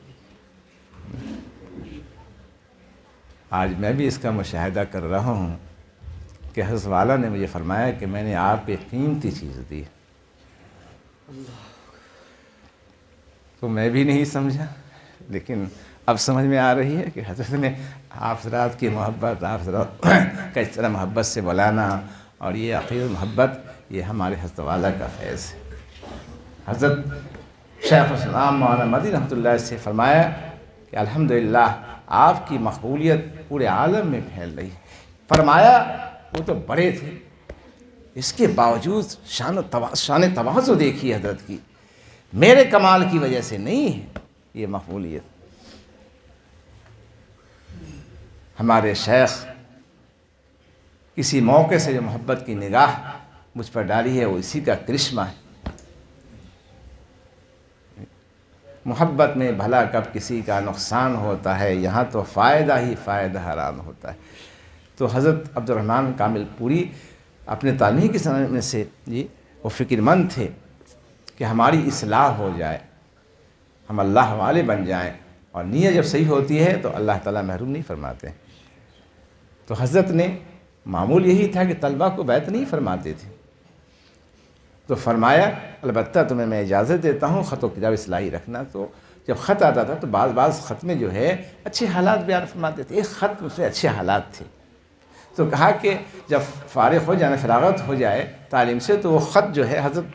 آج میں بھی اس کا مشاہدہ کر رہا ہوں کہ حضرت والا نے مجھے فرمایا کہ میں نے آپ کو ایک قیمتی چیز دی، تو میں بھی نہیں سمجھا، لیکن اب سمجھ میں آ رہی ہے کہ حضرت نے آپ حضرات کی محبت، آپ حضرات کا اس طرح محبت سے بلانا اور یہ عقیدت محبت، یہ ہمارے حضرت والا کا فیض ہے۔ حضرت شیخ الاسلام مولانا مدنی رحمۃ اللہ سے فرمایا کہ الحمدللہ آپ کی مقبولیت پورے عالم میں پھیل رہی ہے۔ فرمایا وہ تو بڑے تھے، اس کے باوجود شان تواضع دیکھی حضرت کی، میرے کمال کی وجہ سے نہیں ہے یہ مقبولیت۔ ہمارے شیخ کسی موقع سے جو محبت کی نگاہ مجھ پر ڈالی ہے وہ اسی کا کرشمہ ہے۔ محبت میں بھلا کب کسی کا نقصان ہوتا ہے، یہاں تو فائدہ ہی فائدہ حرام ہوتا ہے۔ تو حضرت عبد الرحمن کامل پوری اپنے تعلیمی کے سمے میں سے وہ فکر مند تھے کہ ہماری اصلاح ہو جائے، ہم اللہ والے بن جائیں، اور نیت جب صحیح ہوتی ہے تو اللہ تعالیٰ محروم نہیں فرماتے۔ تو حضرت نے معمول یہی تھا کہ طلبہ کو بیعت نہیں فرماتے تھے، تو فرمایا البتہ تمہیں میں اجازت دیتا ہوں خط و کتاب اصلاحی رکھنا۔ تو جب خط آتا تھا تو بعض خط میں جو ہے اچھے حالات بیان فرماتے تھے، ایک خط میں سے اچھے حالات تھے، تو کہا کہ جب فارغ ہو جانا، فراغت ہو جائے تعلیم سے، تو وہ خط جو ہے حضرت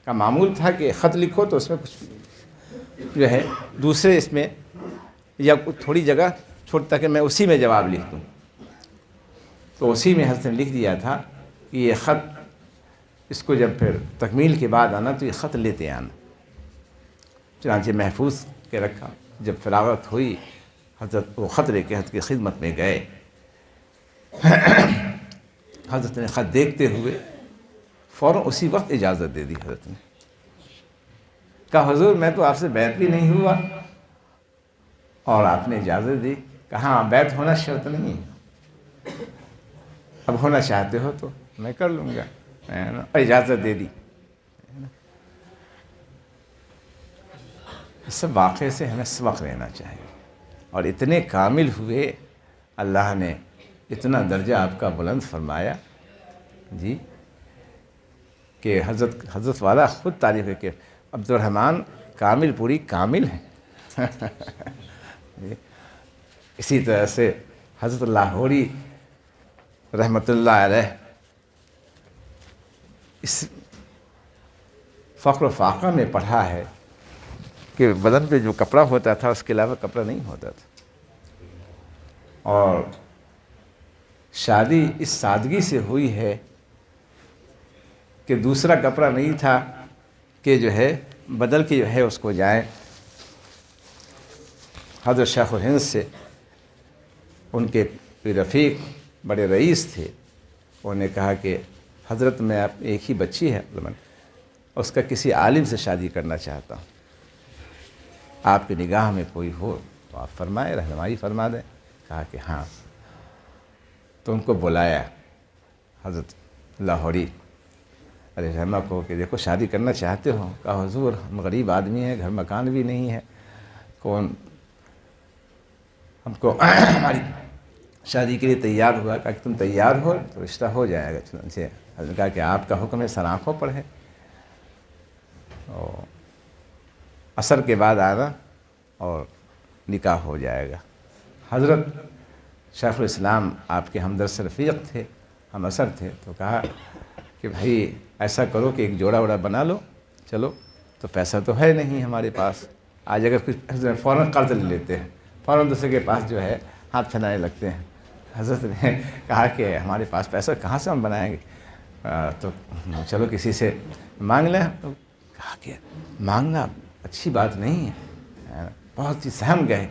کا معمول تھا کہ خط لکھو تو اس میں کچھ جو ہے دوسرے اس میں یا تھوڑی جگہ چھوڑتا کہ میں اسی میں جواب لکھ دوں۔ تو اسی میں حضرت نے لکھ دیا تھا کہ یہ خط اس کو جب پھر تکمیل کے بعد آنا تو یہ خط لیتے آنا۔ چنانچہ محفوظ کے رکھا۔ جب فراغت ہوئی حضرت وہ خط لے کے حضرت کی خدمت میں گئے۔ حضرت نے خط دیکھتے ہوئے فوراً اسی وقت اجازت دے دی۔ حضرت نے کہا حضور میں تو آپ سے بیعت بھی نہیں ہوا اور آپ نے اجازت دی۔ کہا بیعت ہونا شرط نہیں، اب ہونا چاہتے ہو تو میں کر لوں گا، اور اجازت دے دی۔ اس سب واقعے سے ہمیں سبق لینا چاہیے، اور اتنے کامل ہوئے، اللہ نے اتنا درجہ آپ کا بلند فرمایا جی کہ حضرت والا خود تعریف ہے کہ عبد الرحمن کامل پوری کامل ہے۔ اسی طرح سے حضرت لاہوری رحمۃ اللہ علیہ اس فقر و فاقہ میں پڑھا ہے کہ بدن پہ جو کپڑا ہوتا تھا اس کے علاوہ کپڑا نہیں ہوتا تھا، اور شادی اس سادگی سے ہوئی ہے کہ دوسرا کپڑا نہیں تھا کہ جو ہے بدل کے جو ہے اس کو جائیں۔ حضرت شیخ الہند سے ان کے رفیق بڑے رئیس تھے، انہوں نے کہا کہ حضرت میں آپ ایک ہی بچی ہے اس کا کسی عالم سے شادی کرنا چاہتا ہوں، آپ کی نگاہ میں کوئی ہو تو آپ فرمائیں، رہنمائی فرما دیں۔ کہا کہ ہاں، تو ان کو بلایا حضرت لاہوری علیہ رحمہ کو کہ دیکھو شادی کرنا چاہتے ہو؟ کہا حضور ہم غریب آدمی ہیں، گھر مکان بھی نہیں ہے، کون ہم کو ہماری شادی کے لیے تیار ہوا۔ کہا کہ تم تیار ہو تو رشتہ ہو جائے گا۔ چنانچہ حضرت نے کہا کہ آپ کا حکم ہے سر آنکھوں پر ہے، اور عصر کے بعد آنا اور نکاح ہو جائے گا۔ حضرت شیخ الاسلام آپ کے ہمدرد رفیق تھے، ہم عصر تھے، تو کہا کہ بھائی ایسا کرو کہ ایک جوڑا وڑا بنا لو، چلو تو پیسہ تو ہے نہیں ہمارے پاس، آج اگر کچھ فوراً قرض لے لیتے ہیں، فوراً دوسرے کے پاس جو ہے ہاتھ پھیلانے لگتے ہیں۔ حضرت نے کہا کہ ہمارے پاس پیسہ کہاں سے ہم بنائیں گے، تو چلو کسی سے مانگ لیں۔ تو کہا کہ مانگنا اچھی بات نہیں ہے، بہت ہی سہم گئے،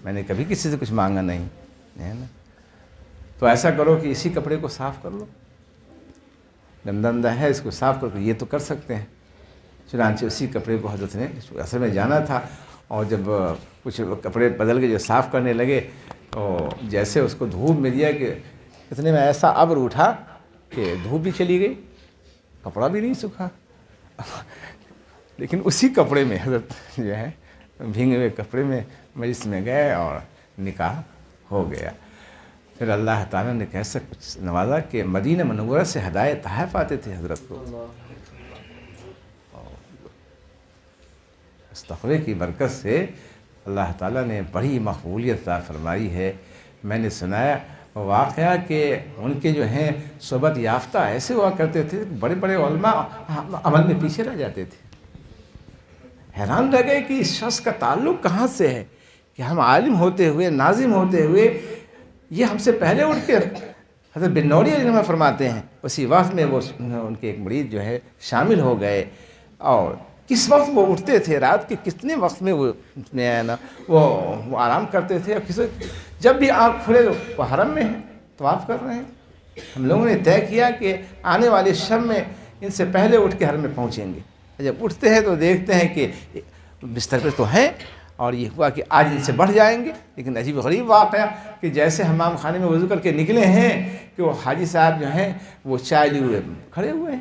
میں نے کبھی کسی سے کچھ مانگا نہیں ہے نا، تو ایسا کرو کہ اسی کپڑے کو صاف کر لو، گندہ اندہ ہے اس کو صاف کر کے یہ تو کر سکتے ہیں۔ چنانچہ اسی کپڑے کو حضرت نے اصل میں جانا تھا، اور جب کچھ کپڑے بدل کے جو صاف کرنے لگے تو جیسے اس کو دھوپ میں دیا کہ اتنے میں ایسا ابر اٹھا کہ دھوپ بھی چلی گئی، کپڑا بھی نہیں سوکھا، لیکن اسی کپڑے میں حضرت جو ہے بھیگے ہوئے کپڑے میں مجلس میں گئے اور نکاح ہو گیا۔ پھر اللہ تعالیٰ نے کیسا کچھ نوازا کہ مدینہ منورہ سے ہدایہ تحائف آتے تھے حضرت کو، اس تقوی کی برکت سے اللہ تعالیٰ نے بڑی مقبولیت عطا فرمائی ہے۔ میں نے سنایا واقعہ کہ ان کے جو ہیں صحبت یافتہ ایسے ہوا کرتے تھے، بڑے بڑے علماء عمل میں پیچھے رہ جاتے تھے، حیران رہ گئے کہ اس شخص کا تعلق کہاں سے ہے کہ ہم عالم ہوتے ہوئے، ناظم ہوتے ہوئے، یہ ہم سے پہلے اٹھ کے حضرت بن نوری علیہ السلام فرماتے ہیں اسی وقت میں وہ ان کے ایک مرید جو ہے شامل ہو گئے، اور کس وقت وہ اٹھتے تھے، رات کے کتنے وقت میں وہ آرام کرتے تھے، اور جب بھی آنکھ کھلے وہ حرم میں ہیں، طواف کر رہے ہیں۔ ہم لوگوں نے طے کیا کہ آنے والے شب میں ان سے پہلے اٹھ کے حرم میں پہنچیں گے۔ جب اٹھتے ہیں تو دیکھتے ہیں کہ بستر پہ تو ہیں، اور یہ ہوا کہ آج ان سے بڑھ جائیں گے، لیکن عجیب غریب واقعہ کہ جیسے حمام خانے میں وضو کر کے نکلے ہیں کہ وہ حاجی صاحب جو ہیں وہ چائے لیے ہوئے کھڑے ہوئے ہیں۔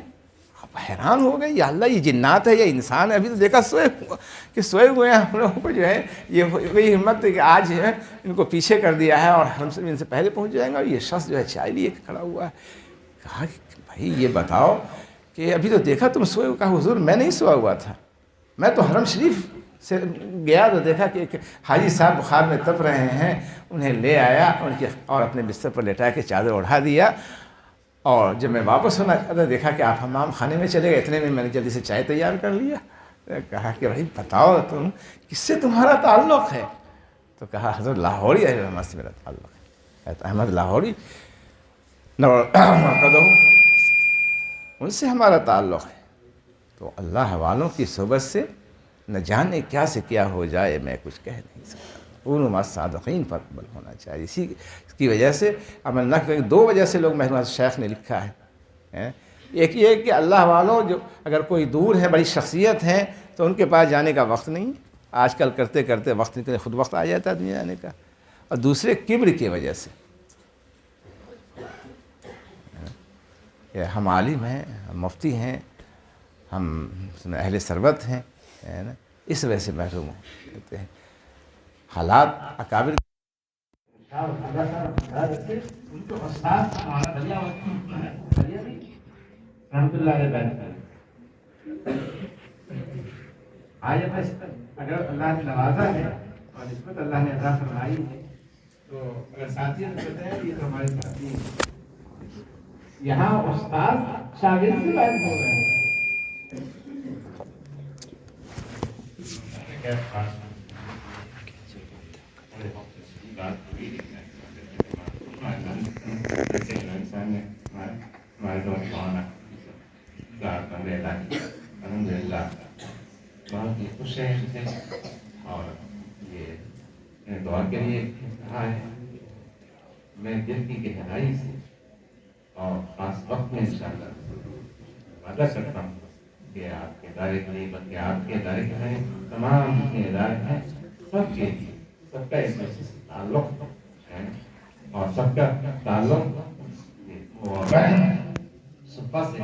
اب حیران ہو گئے، یا اللہ یہ جنات ہے یا انسان ہے، ابھی تو دیکھا سوئے ہوئے ہیں، ہم لوگوں کو جو ہے یہ وہی ہمت ہے کہ آج جو ہے ان کو پیچھے کر دیا ہے اور ہم سے ان سے پہلے پہنچ جائیں گا، اور یہ شخص جو ہے چائے لیے کھڑا ہوا ہے۔ کہا کہ بھائی یہ بتاؤ کہ ابھی تو دیکھا تم سوئے ہو۔ کہا حضور میں نہیں سویا ہوا تھا، میں تو حرم شریف سے گیا تو دیکھا کہ ایک حاجی صاحب بخار میں تپ رہے ہیں، انہیں لے آیا اور اپنے بستر پر لٹا کے چادر اڑھا دیا، اور جب میں واپس ہونا چاہتا دیکھا کہ آپ حمام خانے میں چلے گئے، اتنے میں نے جلدی سے چائے تیار کر لیا۔ کہا کہ بھائی بتاؤ تم کس سے تمہارا تعلق ہے؟ تو کہا حضرت لاہوری علیہ الرحمہ سے میرا تعلق ہے، احمد لاہوری ان سے ہمارا تعلق ہے. تو اللہ والوں کی صحبت سے نہ جانے کیا سے کیا ہو جائے میں کچھ کہہ نہیں سکتا. کونوا مع الصادقین پر عمل ہونا چاہیے. اسی کی وجہ سے عمل نہ کریں. 2 وجہ سے لوگ محمد شیخ نے لکھا ہے. ایک یہ کہ اللہ والوں جو اگر کوئی دور ہے بڑی شخصیت ہیں تو ان کے پاس جانے کا وقت نہیں. آج کل کرتے کرتے وقت نکلے خود وقت آ جاتا ہے دنیا جانے کا. اور دوسرے کبر کی وجہ سے کہ ہم عالم ہیں، ہم مفتی ہیں، ہم اہل ثروت ہیں، ہے نا، اس وجہ سے محروم کہتے ہیں. حالات اکابر اگر اللہ نے نوازا ہے اور نسبت اللہ نے عطا فرمائی ہے تو اگر ساتھیوں نے بتایا یہ تو ہمارے ساتھی ہیں. یہاں استاد شاگرد سے بات ہو رہے ہیں. بہت ہی خوش ہیں اور یہ دعا کے لیے کہا ہے. میں دل کی گہرائی سے اور خاص وقت میں انشاءاللہ وعدہ کرتا ہوں کہ آپ کے ادارے کے لیے بلکہ آپ کے ادارے کے ہیں تمام کے ادارے ہیں سب کے لیے سب کا ایک دوسرے سے تعلق ہے اور سب کا تعلق صفا سے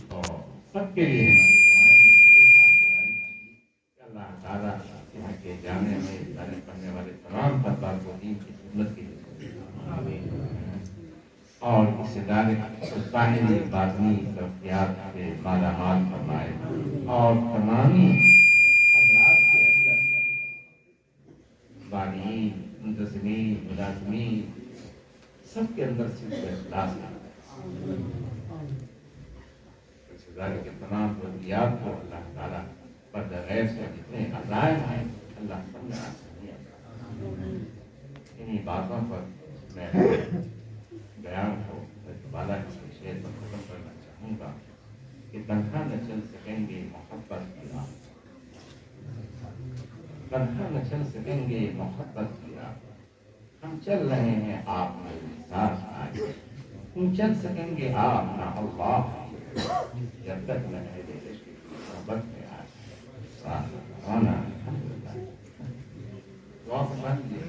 اور سب کے لیے اللہ تعالیٰ یہاں کے جامعہ میں ادارے پڑھنے والے تمام طلباء کو دین کی خدمت کی اور اس ادارے ظاہری باطنی ترقیات سے مالا مال فرمائے اور تمامی حضرات کے اندر بانیین منتظمین ملازمین سب کے اندر صرف اخلاص اس ادارے کے تمام ضروریات کو اللہ تعالیٰ پردہ غیب سے جتنے عزائم ہیں اللہ سب نے آسانی. انہی باتوں پر میں بیان کو بالا کے شعر پر ختم کرنا چاہوں گا کہ تنہا نہ چل سکیں گے محبت کی راہ. تنہا نہ چل سکیں گے محبت کی راہ. ہم چل رہے ہیں آپ میرے ساتھ آج. ہم چل سکیں گے آپ نہ اللہ جب تک نہ اہل عشق کی محبت میں آج ساتھ آنا. دعا فرمائیے.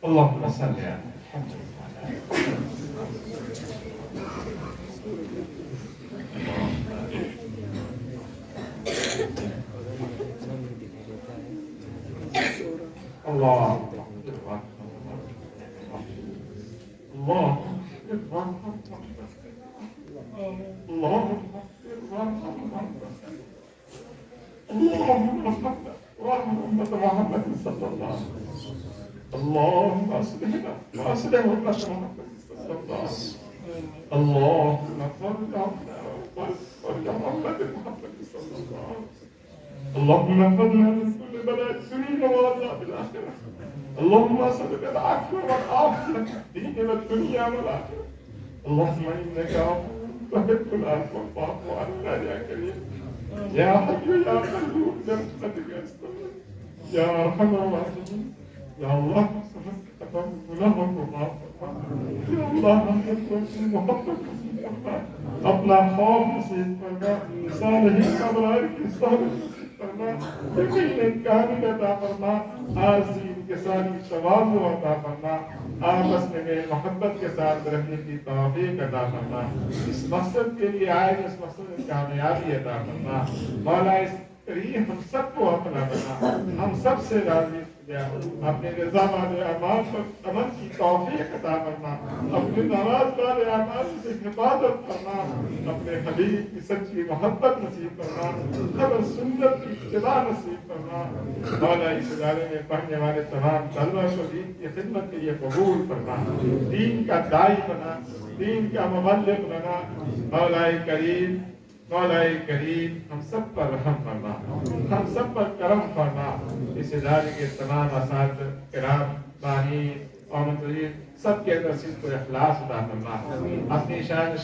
اللهم صل على محمد الله محمد صلى الله عليه وسلم. اللهم اصلحنا واصلح امة محمد صلى الله عليه وسلم. اللهم فرج عنا وفرج امة محمد صلى الله عليه وسلم. اللهم احفظنا من كل بلاء الدنيا وعذاب الاخره. اللهم اسالك العفو والعافيه في الدين والدنيا والاخره. اللهم انك عفو تحب العفو فاعف عنا يا كريم يا حي يا قيوم برحمتك استغيث يا ارحم الراحمين. یا اللہ یا اللہ اپنا خوف نصیب کرنا صالحین ابرار کی صحبت کرنا یقین کامل عطا فرما عظیم کے ساتھ تواضع عطا فرما آپس میں محبت کے ساتھ رہنے کی توفیق عطا فرما. اس مقصد کے لیے آئے اس مقصد میں کامیابی عطا فرما. مولا اس کریم ہم سب کو اپنا بنا ہم سب سے راضی اپنے رضا والے اعمال پر عمل کی توفیق عطا فرما. اپنے ناراض والے اعمال سے حفاظت فرما. اپنے حبیب کی سچی محبت نصیب فرما. خبر سنت کی اتباع نصیب فرما. مولا اس ادارے میں پڑھنے والے تمام طلبہ کو دین کی خدمت کے لیے قبول فرما. دین کا داعی بنا دین کا مبلغ بنا. مولا کریم مولا کریم ہم سب پر رحم فرما. ہم سب پر کرم فرما. اس ادارے کے تمام اساتذہ کرام بانی اور منتظر سب کے اندر صدق و اخلاص عطا فرما، اپنی شان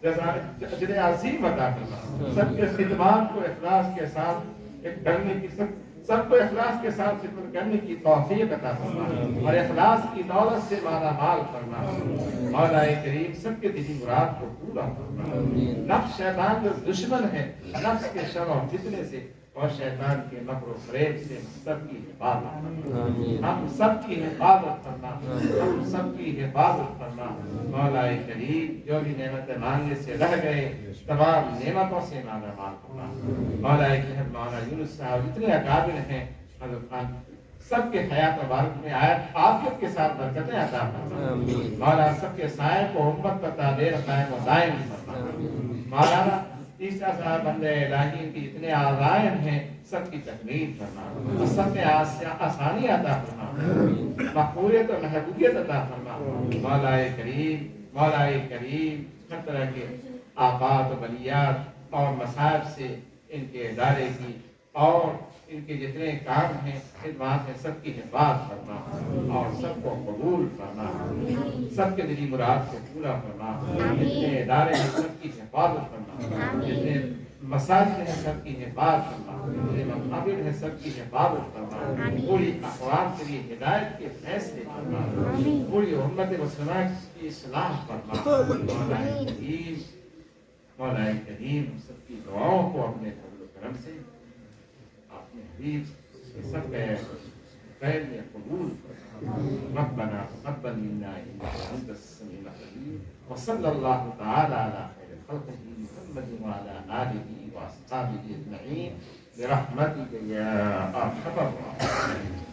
جیسا اجر عظیم عطا فرما، سب کے خدمات کو اخلاص کے ساتھ ایک کرنے کی سب کو اخلاص کے ساتھ خدمت کرنے کی توفیق عطا فرما اور اخلاص کی دولت سے مالا مال فرما۔ مولا کریم سب کے دلی مراد کو پورا فرما۔ نفس شیطان جو دشمن ہے، نفس کے شر اور فتنے سے اور شیطان کے مکر و فریب سے سب کی حفاظت فرما، ہم سب کی حفاظت فرما، ہم سب کی حفاظت فرما۔ مولا کریم جو بھی نعمتیں مانگنے سے رہ گئے، تمام نعمتوں سے مالا مال فرما۔ مولا کریم مولا یونس صاحب اتنے اکابر ہیں، حضرت خان سب کے حیات مبارک میں آیت عافیت کے ساتھ برکتیں عطا فرما۔ مولا سب کے سائے کو امت پر تعبیر قائم و دائم فرما۔ مولانا تیسرا صاحب بندے الہی کی جتنے عزائم ہیں سب کی تکمیل فرما اور سب میں آسانی عطا فرما، مقبولیت اور محبوبیت عطا فرما۔ مولا کریم ہر طرح کے آفات و بلیات اور مصائب سے ان کے ادارے کی اور ان کے جتنے کام ہیں خدمات ہیں سب کی حفاظت فرما اور سب کو قبول فرما، سب کے دلی مراد کو پورا فرما، جتنے ادارے ہیں سب کی حفاظت فرما، جتنے مساجد ہیں سب کی حفاظت فرما، جتنے مقابر ہیں سب کی حفاظت فرما، پوری اقوام کے لیے ہدایت کے فیصلے فرما، پوری امت مسلمہ کی اصلاح فرما۔ مولا کریم سب کی دعاؤں کو اپنے فضل و کرم سے اپنے حبیب سب کے خیر میں قبول فرما۔ ربنا تقبل منا انك انت السميع العليم وصلى الله تعالى على خير خلقه محمد وعلى اله واصحابه اجمعين برحمتك يا ارحم الراحمين۔